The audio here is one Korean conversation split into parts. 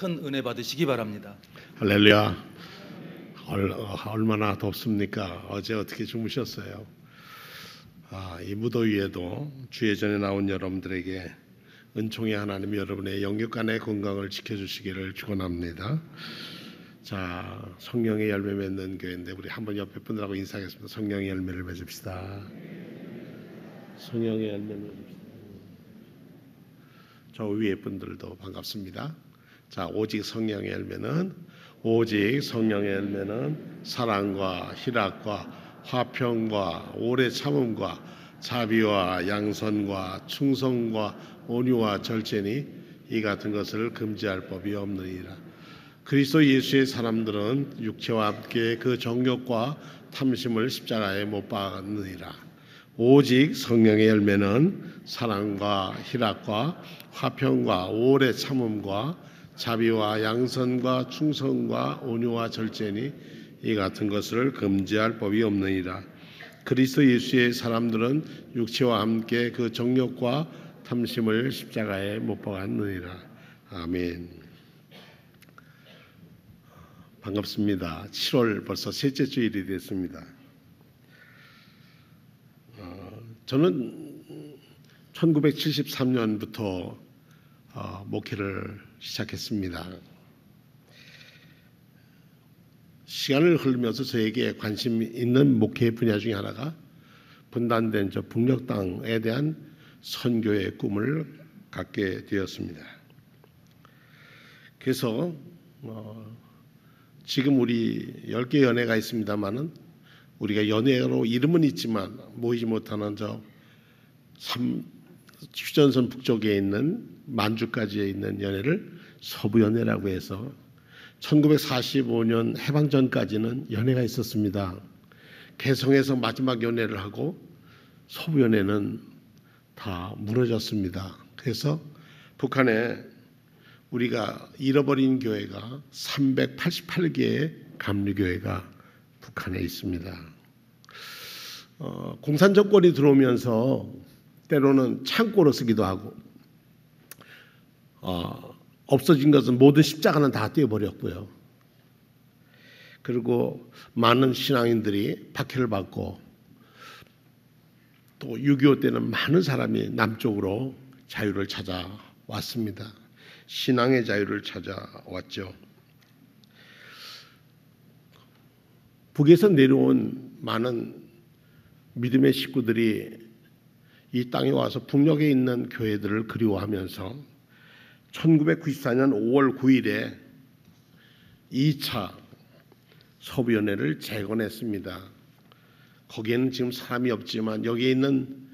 큰 은혜 받으시기 바랍니다. 할렐루야. 얼마나 덥습니까? 어제 어떻게 주무셨어요? 이 무더위에도 주의 전에 나온 여러분들에게 은총의 하나님 여러분의 영육간의 건강을 지켜주시기를 축원합니다. 자, 성령의 열매 맺는 교회인데 우리 한번 옆에 분들하고 인사하겠습니다. 성령의 열매를 맺읍시다. 성령의 열매를 맺읍시다. 저 위에 분들도 반갑습니다. 자, 오직 성령의 열매는 사랑과 희락과 화평과 오래 참음과 자비와 양선과 충성과 온유와 절제니 이 같은 것을 금지할 법이 없느니라. 그리스도 예수의 사람들은 육체와 함께 그 정욕과 탐심을 십자가에 못 박았느니라. 오직 성령의 열매는 사랑과 희락과 화평과 오래 참음과 자비와 양선과 충성과 온유와 절제니 이 같은 것을 금지할 법이 없느니라. 그리스도 예수의 사람들은 육체와 함께 그 정욕과 탐심을 십자가에 못 박았느니라. 아멘. 반갑습니다. 7월 벌써 셋째 주일이 됐습니다. 저는 1973년부터 목회를 시작했습니다. 시간을 흐르면서 저에게 관심 있는 목회 분야 중에 하나가 분단된 저 북녘 땅에 대한 선교의 꿈을 갖게 되었습니다. 그래서 지금 우리 10개 연회가 있습니다만은 우리가 연회로 이름은 있지만 모이지 못하는 저 휴전선 북쪽에 있는 만주까지에 있는 연회를 서부연회라고 해서 1945년 해방 전까지는 연회가 있었습니다. 개성에서 마지막 연회를 하고 서부연회는 다 무너졌습니다. 그래서 북한에 우리가 잃어버린 교회가 388개의 감리교회가 북한에 있습니다. 공산 정권이 들어오면서 때로는 창고로 쓰기도 하고 없어진 것은 모든 십자가는 다 떼어버렸고요. 그리고 많은 신앙인들이 박해를 받고 또 6.25 때는 많은 사람이 남쪽으로 자유를 찾아왔습니다. 신앙의 자유를 찾아왔죠. 북에서 내려온 많은 믿음의 식구들이 이 땅에 와서 북녘에 있는 교회들을 그리워하면서 1994년 5월 9일에 2차 서부연회를 재건했습니다. 거기에는 지금 사람이 없지만 여기에 있는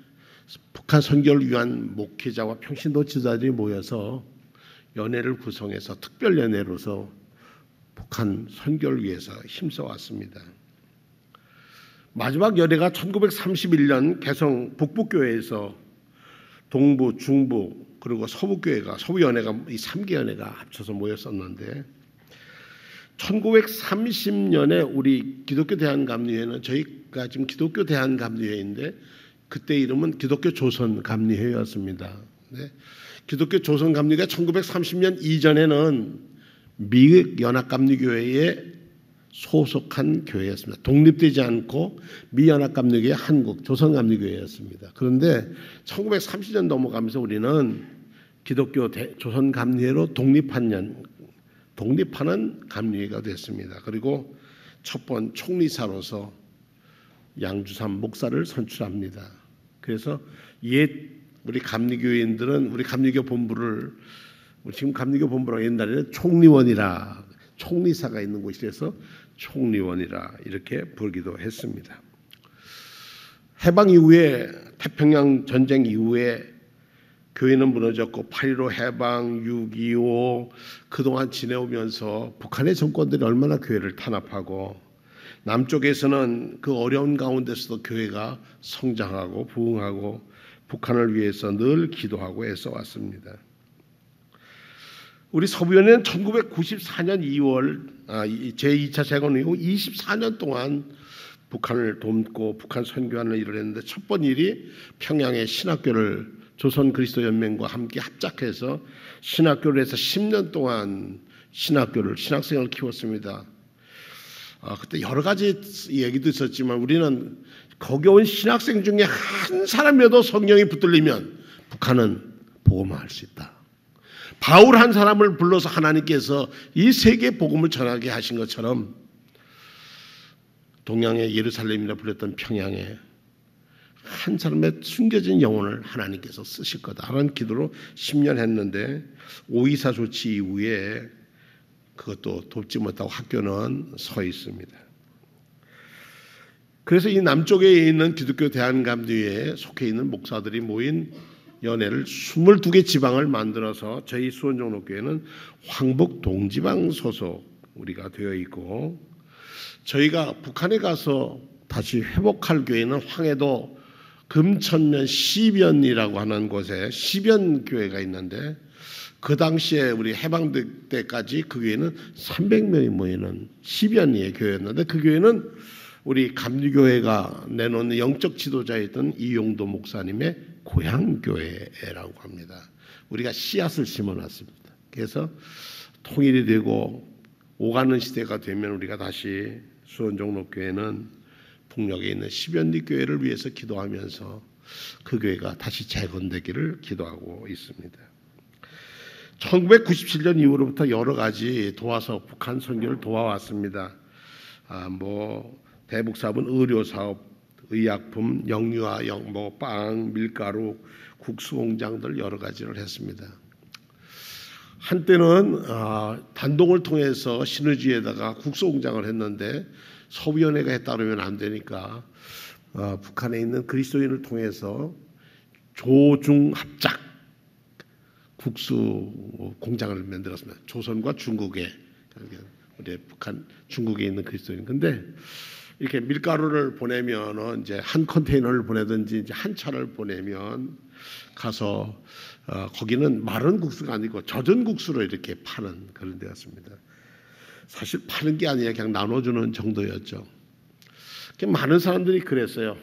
북한 선교를 위한 목회자와 평신도 지도자들이 모여서 연회를 구성해서 특별연회로서 북한 선교를 위해서 힘써왔습니다. 마지막 연회가 1931년 개성 북부교회에서 동부, 중부 그리고 서부교회가 서부연회가 이 3개 연회가 합쳐서 모였었는데 1930년에 우리 기독교 대한감리회는 저희가 지금 기독교 대한감리회인데 그때 이름은 기독교 조선감리회였습니다. 네. 기독교 조선감리회가 1930년 이전에는 미국 연합감리교회에 소속한 교회였습니다. 독립되지 않고 미연합감리교회 한국 조선감리교회였습니다. 그런데 1930년 넘어가면서 우리는 기독교 조선감리회로 독립하는 감리회가 됐습니다. 그리고 첫 번 총리사로서 양주삼 목사를 선출합니다. 그래서 우리 감리교인들은 우리 감리교 본부를 지금 감리교 본부로 옛날에는 총리원이라 총리사가 있는 곳이라서 총리원이라 이렇게 부르기도 했습니다. 해방 이후에 태평양 전쟁 이후에 교회는 무너졌고 8.15 해방, 6.25 그동안 지내오면서 북한의 정권들이 얼마나 교회를 탄압하고 남쪽에서는 그 어려운 가운데서도 교회가 성장하고 부흥하고 북한을 위해서 늘 기도하고 애써왔습니다. 우리 서부연회는 1994년 2월 제2차 재건 이후 24년 동안 북한을 돕고 북한 선교하는 일을 했는데 첫 번 일이 평양의 신학교를 조선 그리스도 연맹과 함께 합작해서 신학교를 해서 10년 동안 신학생을 키웠습니다. 그때 여러 가지 얘기도 있었지만 우리는 거기 온 신학생 중에 한 사람이라도 성령이 붙들리면 북한은 복음화할 수 있다. 바울 한 사람을 불러서 하나님께서 이 세계 복음을 전하게 하신 것처럼 동양의 예루살렘이라 불렸던 평양에 한 사람의 숨겨진 영혼을 하나님께서 쓰실 거다라는 기도로 10년 했는데 5.24 조치 이후에 그것도 돕지 못하고 학교는 서 있습니다. 그래서 이 남쪽에 있는 기독교 대한감리회에 속해 있는 목사들이 모인 연회를 22개 지방을 만들어서 저희 수원종로교회는 황복 동지방 소속 우리가 되어 있고, 저희가 북한에 가서 다시 회복할 교회는 황해도 금천면 시변이라고 하는 곳에 시변 교회가 있는데, 그 당시에 우리 해방될 때까지 그 교회는 300명이 모이는 시변리의 교회였는데, 그 교회는 우리 감리교회가 내놓는 영적 지도자였던 이용도 목사님의 고향교회라고 합니다. 우리가 씨앗을 심어놨습니다. 그래서 통일이 되고 오가는 시대가 되면 우리가 다시 수원종로교회는 북녘에 있는 시변리 교회를 위해서 기도하면서 그 교회가 다시 재건되기를 기도하고 있습니다. 1997년 이후로부터 여러 가지 도와서 북한 선교를 도와왔습니다. 대북 사업은 의료 사업, 의약품, 영유아, 빵, 밀가루, 국수 공장들 여러 가지를 했습니다. 한때는 단동을 통해서 시너지에다가 국수 공장을 했는데 소위원회가 했다 그러면 안 되니까 북한에 있는 그리스도인을 통해서 조중합작 국수 공장을 만들었습니다. 조선과 중국에, 우리 북한 중국에 있는 그리스도인. 근데 이렇게 밀가루를 보내면 이제 한 컨테이너를 보내든지 이제 한 차를 보내면 가서 거기는 마른 국수가 아니고 젖은 국수로 이렇게 파는 그런 데였습니다. 사실 파는 게 아니라 그냥 나눠주는 정도였죠. 많은 사람들이 그랬어요.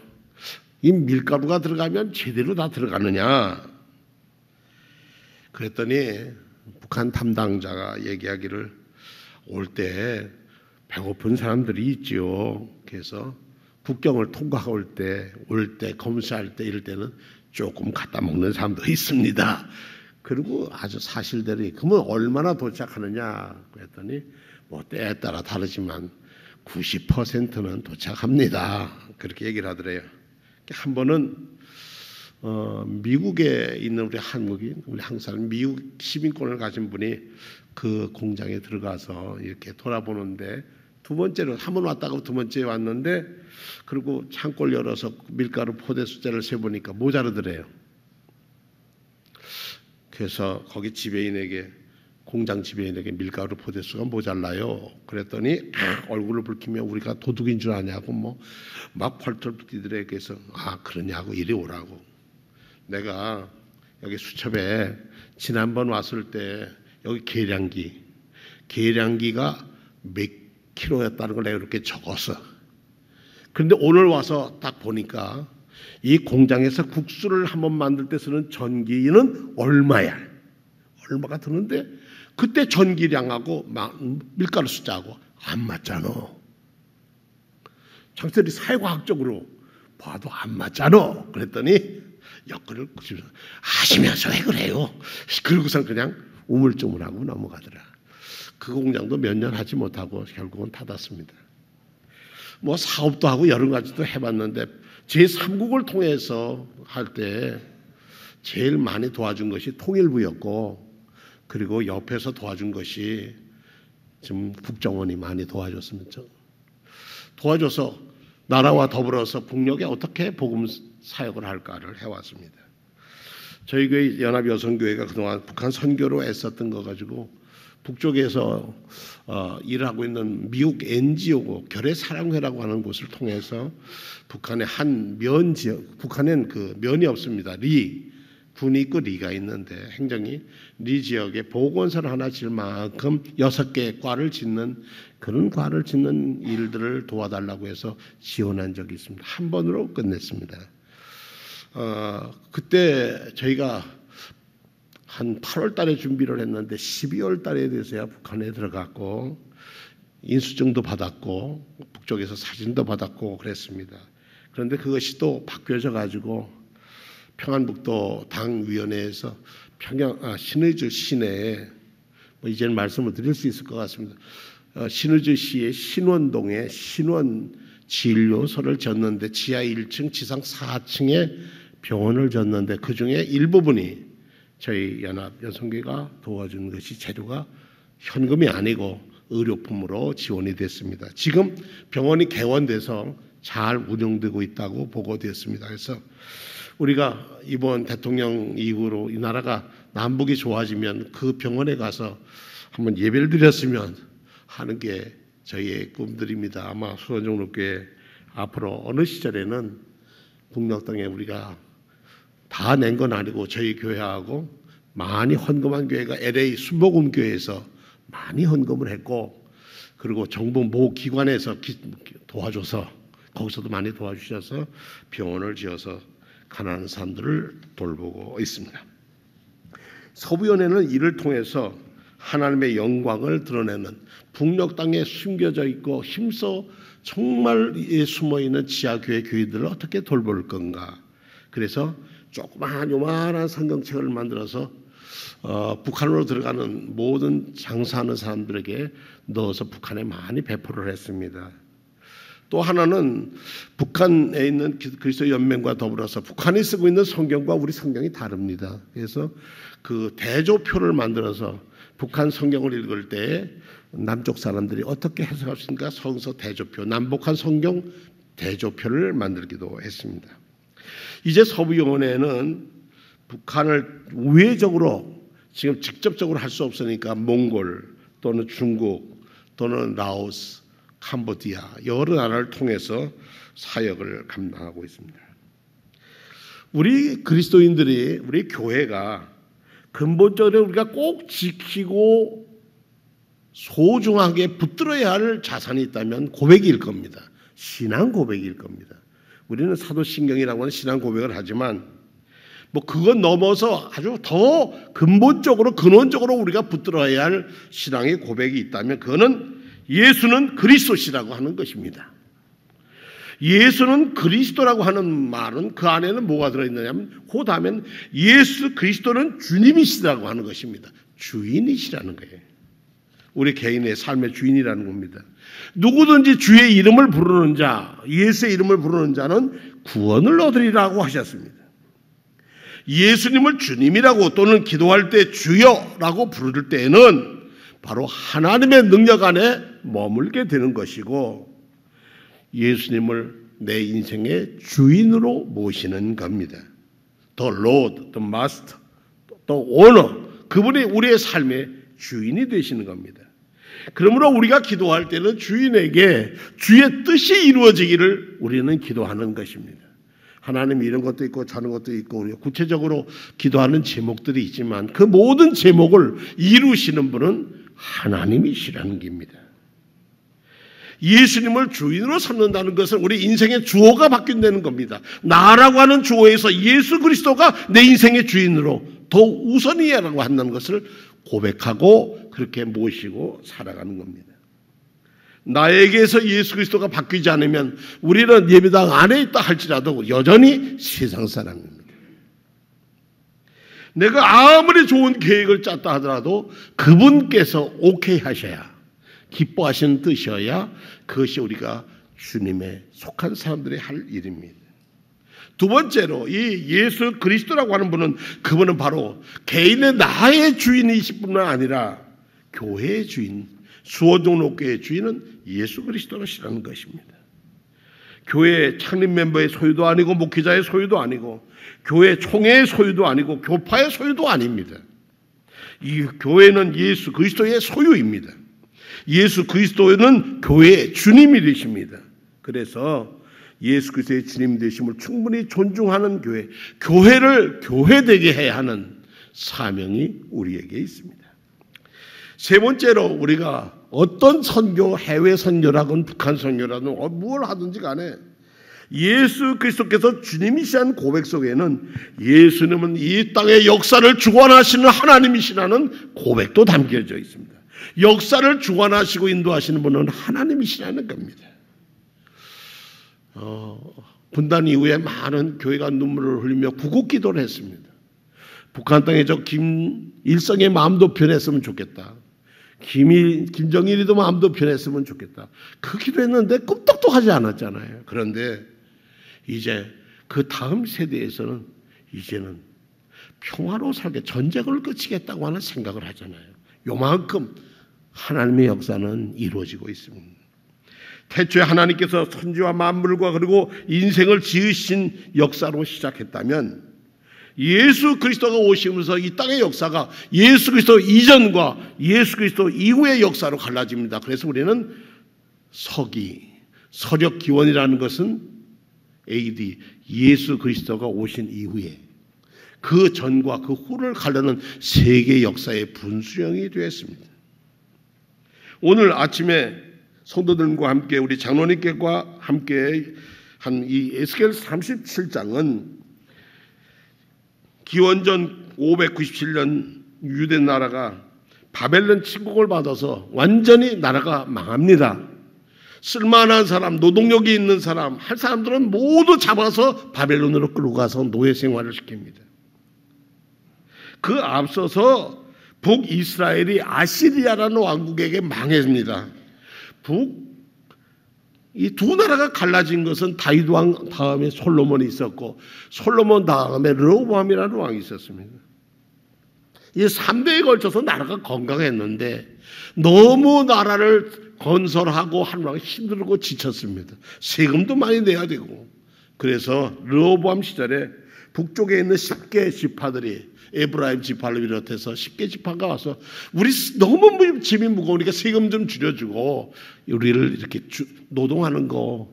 이 밀가루가 들어가면 제대로 다 들어가느냐. 그랬더니 북한 담당자가 얘기하기를 올 때 배고픈 사람들이 있지요. 그래서 국경을 통과할 때, 올 때, 검사할 때 이럴 때는 조금 갖다 먹는 사람도 있습니다. 그리고 아주 사실대로 그러면 얼마나 도착하느냐 그랬더니 때에 따라 다르지만 90%는 도착합니다. 그렇게 얘기를 하더래요. 한 번은 미국에 있는 우리 한국인, 우리 한국 사람, 미국 시민권을 가진 분이 그 공장에 들어가서 이렇게 돌아보는데 두 번째로 한 번 왔다가 두 번째 왔는데, 그리고 창고를 열어서 밀가루 포대 숫자를 세보니까 모자르더래요. 그래서 거기 지배인에게, 공장 지배인에게 밀가루 포대 수가 모자라요. 그랬더니 얼굴을 붉히며 우리가 도둑인 줄 아냐고 막 펄털 뛰더래. 그래서 그러냐고 이리 오라고. 내가 여기 수첩에 지난번 왔을 때 여기 계량기가 몇 킬로였다는 걸 내가 이렇게 적었어. 그런데 오늘 와서 딱 보니까 이 공장에서 국수를 한번 만들 때 쓰는 전기는 얼마야? 얼마가 드는데 그때 전기량하고 밀가루 숫자하고 안 맞잖아. 장철이 사회과학적으로 봐도 안 맞잖아. 그랬더니 엮어를 하시면서 왜 그래요? 그러고선 그냥 우물쭈물하고 넘어가더라. 그 공장도 몇 년 하지 못하고 결국은 닫았습니다. 사업도 하고 여러 가지도 해봤는데 제3국을 통해서 할 때 제일 많이 도와준 것이 통일부였고, 그리고 옆에서 도와준 것이 지금 국정원이 많이 도와줬습니다. 도와줘서 나라와 더불어서 북녘에 어떻게 복음 사역을 할까를 해왔습니다. 저희 교회 연합여성교회가 그동안 북한 선교로 애썼던 거 가지고 북쪽에서 일을 하고 있는 미국 NGO고 결의사랑회라고 하는 곳을 통해서 북한의 한 면 지역, 북한엔 그 면이 없습니다. 군이 있고 리가 있는데 행정이 리 지역에 보건소를 하나 질 만큼 6개 과를 짓는, 그런 과를 짓는 일들을 도와달라고 해서 지원한 적이 있습니다. 한 번으로 끝냈습니다. 그때 저희가 한 8월 달에 준비를 했는데 12월 달에 돼서야 북한에 들어갔고 인수증도 받았고 북쪽에서 사진도 받았고 그랬습니다. 그런데 그것이 또 바뀌어져 가지고 평안북도 당위원회에서 신의주 시내에 이제는 말씀을 드릴 수 있을 것 같습니다. 신의주 시의 신원동에 신원진료소를 졌는데 지하 1층 지상 4층에 병원을 졌는데 그중에 일부분이 저희 연합여성교회가 도와준 것이 재료가 현금이 아니고 의료품으로 지원이 됐습니다. 지금 병원이 개원돼서 잘 운영되고 있다고 보고되었습니다. 그래서 우리가 이번 대통령 이후로 이 나라가 남북이 좋아지면 그 병원에 가서 한번 예배를 드렸으면 하는 게 저희의 꿈들입니다. 아마 수원종로교회 앞으로 어느 시절에는 북녘 땅에 우리가 다 낸 건 아니고 저희 교회하고 많이 헌금한 교회가 LA 순복음교회에서 많이 헌금을 했고 그리고 정부 모 기관에서 도와줘서 거기서도 많이 도와주셔서 병원을 지어서 가난한 사람들을 돌보고 있습니다. 서부연회는 이를 통해서 하나님의 영광을 드러내는 북녘 땅에 숨겨져 있고 힘써 정말 숨어있는 지하교회 교회들을 어떻게 돌볼 건가. 그래서 조그마한 요만한 성경책을 만들어서 북한으로 들어가는 모든 장사하는 사람들에게 넣어서 북한에 많이 배포를 했습니다. 또 하나는 북한에 있는 그리스도 연맹과 더불어서 북한이 쓰고 있는 성경과 우리 성경이 다릅니다. 그래서 그 대조표를 만들어서 북한 성경을 읽을 때 남쪽 사람들이 어떻게 해석할 수 있는가 성서 대조표, 남북한 성경 대조표를 만들기도 했습니다. 이제 서부연회는 북한을 우회적으로 지금 직접적으로 할 수 없으니까 몽골 또는 중국 또는 라오스, 캄보디아 여러 나라를 통해서 사역을 감당하고 있습니다. 우리 그리스도인들이 우리 교회가 근본적으로 우리가 꼭 지키고 소중하게 붙들어야 할 자산이 있다면 고백일 겁니다. 신앙 고백일 겁니다. 우리는 사도신경이라고 하는 신앙 고백을 하지만 그건 넘어서 아주 더 근본적으로 근원적으로 우리가 붙들어야 할 신앙의 고백이 있다면 그거는 예수는 그리스도시라고 하는 것입니다. 예수는 그리스도라고 하는 말은 그 안에는 뭐가 들어있느냐면 그 다음엔 예수 그리스도는 주님이시라고 하는 것입니다. 주인이시라는 거예요. 우리 개인의 삶의 주인이라는 겁니다. 누구든지 주의 이름을 부르는 자, 예수의 이름을 부르는 자는 구원을 얻으리라고 하셨습니다. 예수님을 주님이라고 또는 기도할 때 주여라고 부를 때에는 바로 하나님의 능력 안에 머물게 되는 것이고 예수님을 내 인생의 주인으로 모시는 겁니다. The Lord, the Master, the Owner, 그분이 우리의 삶의 주인이 되시는 겁니다. 그러므로 우리가 기도할 때는 주인에게 주의 뜻이 이루어지기를 우리는 기도하는 것입니다. 하나님 이런 것도 있고 저런 것도 있고 우리가 구체적으로 기도하는 제목들이 있지만 그 모든 제목을 이루시는 분은 하나님이시라는 겁니다. 예수님을 주인으로 삼는다는 것은 우리 인생의 주어가 바뀐다는 겁니다. 나라고 하는 주어에서 예수 그리스도가 내 인생의 주인으로 더 우선이야라고 한다는 것을 고백하고 그렇게 모시고 살아가는 겁니다. 나에게서 예수 그리스도가 바뀌지 않으면 우리는 예배당 안에 있다 할지라도 여전히 세상 사람입니다. 내가 아무리 좋은 계획을 짰다 하더라도 그분께서 오케이 하셔야 기뻐하시는 뜻이어야 그것이 우리가 주님에 속한 사람들이 할 일입니다. 두 번째로 이 예수 그리스도라고 하는 분은 그분은 바로 개인의 나의 주인이실 뿐만 아니라 교회의 주인, 수원종로교회의 주인은 예수 그리스도시라는 것입니다. 교회 창립 멤버의 소유도 아니고 목회자의 소유도 아니고 교회 총회의 소유도 아니고 교파의 소유도 아닙니다. 이 교회는 예수 그리스도의 소유입니다. 예수 그리스도는 교회의 주님이 되십니다. 그래서 예수 그리스도의 주님 되심을 충분히 존중하는 교회, 교회를 교회되게 해야 하는 사명이 우리에게 있습니다. 세 번째로 우리가 어떤 선교, 해외 선교라든 북한 선교라든 뭘 하든지 간에 예수 그리스도께서 주님이시한 고백 속에는 예수님은 이 땅의 역사를 주관하시는 하나님이시라는 고백도 담겨져 있습니다. 역사를 주관하시고 인도하시는 분은 하나님이시라는 겁니다. 분단 이후에 많은 교회가 눈물을 흘리며 구국기도를 했습니다. 북한 땅에 저 김일성의 마음도 변했으면 좋겠다. 김정일이도 마음도 변했으면 좋겠다. 그 기도했는데 꼼짝도 하지 않았잖아요. 그런데 이제 그 다음 세대에서는 이제는 평화로 살게 전쟁을 끝이겠다고 하는 생각을 하잖아요. 요만큼 하나님의 역사는 이루어지고 있습니다. 태초에 하나님께서 천지와 만물과 그리고 인생을 지으신 역사로 시작했다면 예수 그리스도가 오시면서 이 땅의 역사가 예수 그리스도 이전과 예수 그리스도 이후의 역사로 갈라집니다. 그래서 우리는 서력 기원이라는 것은 AD 예수 그리스도가 오신 이후에 그 전과 그 후를 가르는 세계 역사의 분수령이 되었습니다. 오늘 아침에 성도들과 함께 우리 장로님께과 함께 한 이 에스겔 37장은 기원전 597년 유대 나라가 바벨론 침공을 받아서 완전히 나라가 망합니다. 쓸만한 사람, 노동력이 있는 사람, 할 사람들은 모두 잡아서 바벨론으로 끌고 가서 노예 생활을 시킵니다. 그 앞서서 북이스라엘이 아시리아라는 왕국에게 망했습니다. 이 두 나라가 갈라진 것은 다윗 왕 다음에 솔로몬이 있었고 솔로몬 다음에 르호보암이라는 왕이 있었습니다. 이 3대에 걸쳐서 나라가 건강했는데 너무 나라를 건설하고 하느라고 힘들고 지쳤습니다. 세금도 많이 내야 되고 그래서 르호보암 시절에 북쪽에 있는 10개 지파들이 에브라임 지파를 비롯해서 10개 지파가 와서 우리 너무 짐이 무거우니까 세금 좀 줄여주고 우리를 이렇게 노동하는 거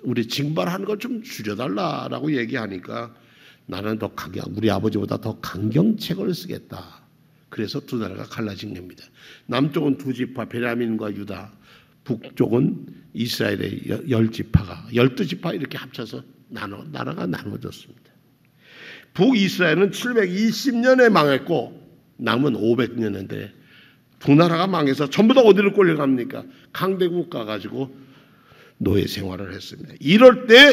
우리 징벌하는 거 좀 줄여달라라고 얘기하니까 나는 더 우리 아버지보다 더 강경책을 쓰겠다. 그래서 두 나라가 갈라진 겁니다. 남쪽은 두 지파 베냐민과 유다, 북쪽은 이스라엘의 10지파가 12지파 이렇게 합쳐서 나라가 나눠졌습니다. 북이스라엘은 720년에 망했고 남은 500년인데 두 나라가 망해서 전부 다 어디로 끌려갑니까? 강대국 가가지고 노예 생활을 했습니다. 이럴 때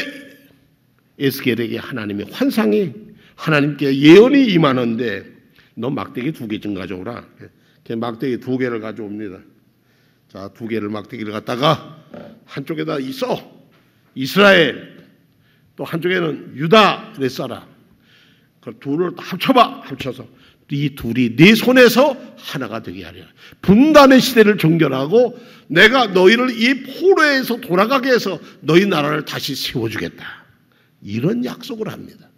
에스겔에게 하나님의 환상이 하나님께 예언이 임하는데 너 막대기 2개 좀 가져오라. 막대기 2개를 가져옵니다. 자, 2개를 막대기를 갖다가 한쪽에다 있어 이스라엘 또 한쪽에는 유다 그래 써라. 그 둘을 합쳐서 이 둘이 네 손에서 하나가 되게 하리라. 분단의 시대를 종결하고 내가 너희를 이 포로에서 돌아가게 해서 너희 나라를 다시 세워주겠다. 이런 약속을 합니다.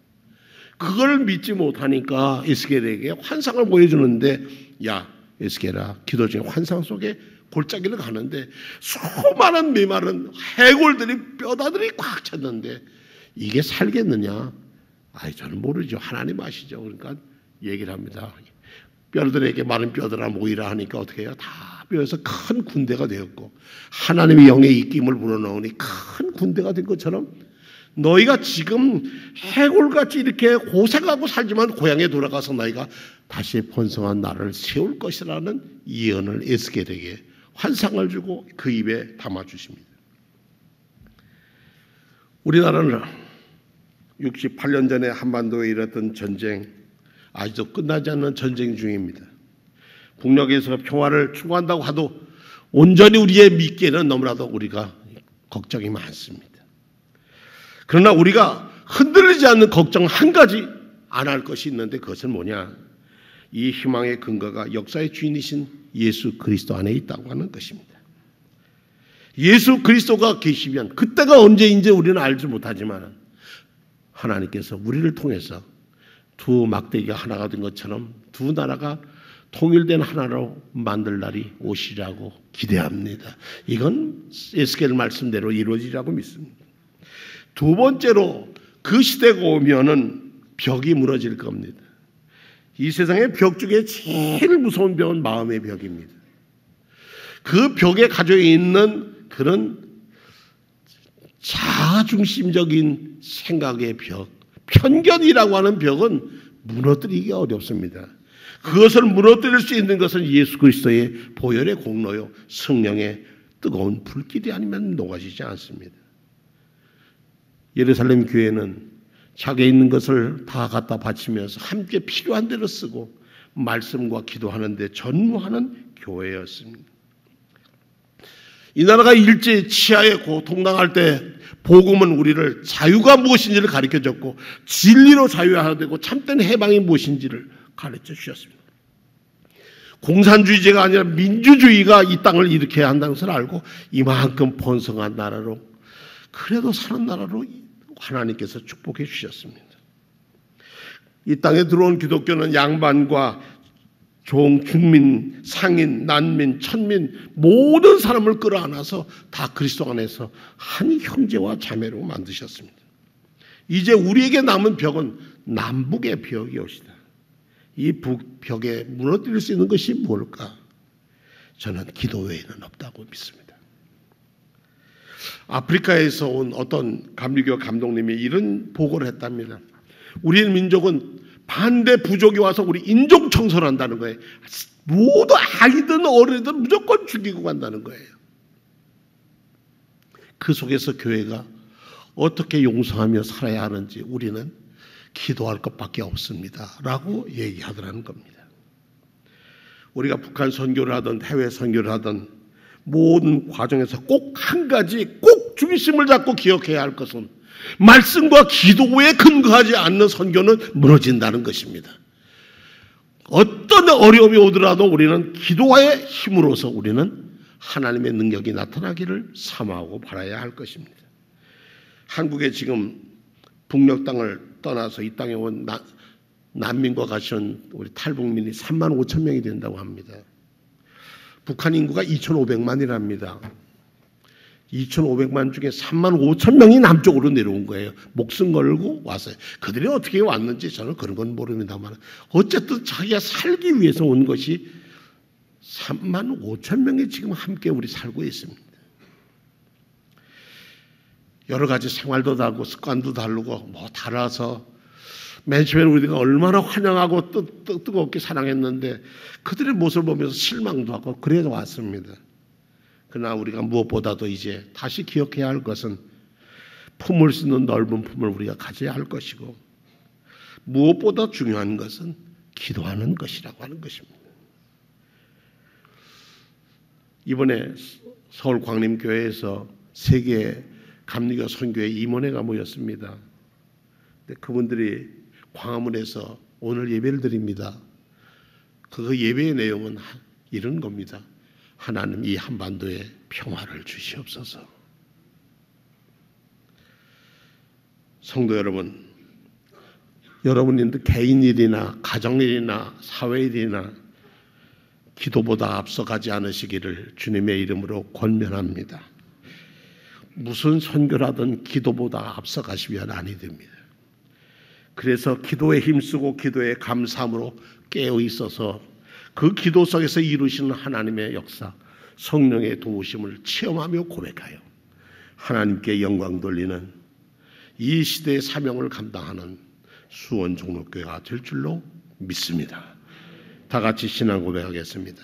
그걸 믿지 못하니까 에스겔에게 환상을 보여주는데 야 에스겔아 기도 중에 환상 속에 골짜기를 가는데 수많은 메마른 해골들이 뼈다들이 꽉 찼는데 이게 살겠느냐? 저는 모르죠. 하나님 아시죠. 그러니까 얘기를 합니다. 뼈들에게 마른 뼈들아 모이라 하니까 어떻게 해요? 다 뼈에서 큰 군대가 되었고 하나님의 영의 입김을 불어넣으니 큰 군대가 된 것처럼 너희가 지금 해골같이 이렇게 고생하고 살지만 고향에 돌아가서 너희가 다시 번성한 나라를 세울 것이라는 예언을 에스겔에게 환상을 주고 그 입에 담아주십니다. 우리나라는 68년 전에 한반도에 일었던 전쟁 아직도 끝나지 않는 전쟁 중입니다. 북녘에서 평화를 추구한다고 하도 온전히 우리의 믿기에는 너무나도 우리가 걱정이 많습니다. 그러나 우리가 흔들리지 않는 걱정 한 가지 안 할 것이 있는데 그것은 뭐냐? 이 희망의 근거가 역사의 주인이신 예수 그리스도 안에 있다고 하는 것입니다. 예수 그리스도가 계시면 그때가 언제인지 우리는 알지 못하지만 하나님께서 우리를 통해서 두 막대기가 하나가 된 것처럼 두 나라가 통일된 하나로 만들 날이 오시리라고 기대합니다. 이건 에스겔 말씀대로 이루어지리라고 믿습니다. 두 번째로 그 시대가 오면은 벽이 무너질 겁니다. 이 세상의 벽 중에 제일 무서운 벽은 마음의 벽입니다. 그 벽에 가지고 있는 그런 자아중심적인 생각의 벽, 편견이라고 하는 벽은 무너뜨리기 어렵습니다. 그것을 무너뜨릴 수 있는 것은 예수 그리스도의 보혈의 공로요, 성령의 뜨거운 불길이 아니면 녹아지지 않습니다. 예루살렘 교회는 자기에 있는 것을 다 갖다 바치면서 함께 필요한 대로 쓰고 말씀과 기도하는 데 전무하는 교회였습니다. 이 나라가 일제 치하에 고통당할 때 복음은 우리를 자유가 무엇인지를 가르쳐줬고 진리로 자유해야 되고 참된 해방이 무엇인지를 가르쳐 주셨습니다. 공산주의제가 아니라 민주주의가 이 땅을 일으켜야 한다는 것을 알고 이만큼 번성한 나라로, 그래도 사는 나라로 하나님께서 축복해 주셨습니다. 이 땅에 들어온 기독교는 양반과 종, 중민, 상인, 난민, 천민 모든 사람을 끌어안아서 다 그리스도 안에서 한 형제와 자매로 만드셨습니다. 이제 우리에게 남은 벽은 남북의 벽이옵시다. 이 벽에 무너뜨릴 수 있는 것이 뭘까? 저는 기도 외에는 없다고 믿습니다. 아프리카에서 온 어떤 감리교 감독님이 이런 보고를 했답니다. 우리 민족은 반대 부족이 와서 우리 인종 청소를 한다는 거예요. 모두 아이든 어른이든 무조건 죽이고 간다는 거예요. 그 속에서 교회가 어떻게 용서하며 살아야 하는지 우리는 기도할 것밖에 없습니다 라고 얘기하더라는 겁니다. 우리가 북한 선교를 하든 해외 선교를 하든 모든 과정에서 꼭 한 가지 꼭 중심을 잡고 기억해야 할 것은 말씀과 기도에 근거하지 않는 선교는 무너진다는 것입니다. 어떤 어려움이 오더라도 우리는 기도의 힘으로서 우리는 하나님의 능력이 나타나기를 사모하고 바라야 할 것입니다. 한국에 지금 북녘 땅을 떠나서 이 땅에 온 난민과 같이 온 우리 탈북민이 3만 5천 명이 된다고 합니다. 북한 인구가 2,500만이랍니다. 2,500만 중에 3만 5천 명이 남쪽으로 내려온 거예요. 목숨 걸고 왔어요. 그들이 어떻게 왔는지 저는 그런 건 모릅니다만 어쨌든 자기가 살기 위해서 온 것이 3만 5천 명이 지금 함께 우리 살고 있습니다. 여러 가지 생활도 다르고 습관도 다르고 뭐 달라서 맨 처음에 우리가 얼마나 환영하고 뜨겁게 사랑했는데 그들의 모습을 보면서 실망도 하고 그래서 왔습니다. 그러나 우리가 무엇보다도 이제 다시 기억해야 할 것은 품을 수 있는 넓은 품을 우리가 가져야 할 것이고 무엇보다 중요한 것은 기도하는 것이라고 하는 것입니다. 이번에 서울 광림교회에서 세계 감리교 선교회 임원회가 모였습니다. 근데 그분들이 광화문에서 오늘 예배를 드립니다. 그 예배의 내용은 이런 겁니다. 하나님 이 한반도에 평화를 주시옵소서. 성도 여러분, 여러분들 개인 일이나 가정 일이나 사회 일이나 기도보다 앞서가지 않으시기를 주님의 이름으로 권면합니다. 무슨 선교라든 기도보다 앞서가시면 아니 됩니다. 그래서 기도에 힘쓰고 기도에 감사함으로 깨어 있어서 그 기도 속에서 이루시는 하나님의 역사, 성령의 도우심을 체험하며 고백하여 하나님께 영광 돌리는 이 시대의 사명을 감당하는 수원 종로교회가 될 줄로 믿습니다. 다 같이 신앙 고백하겠습니다.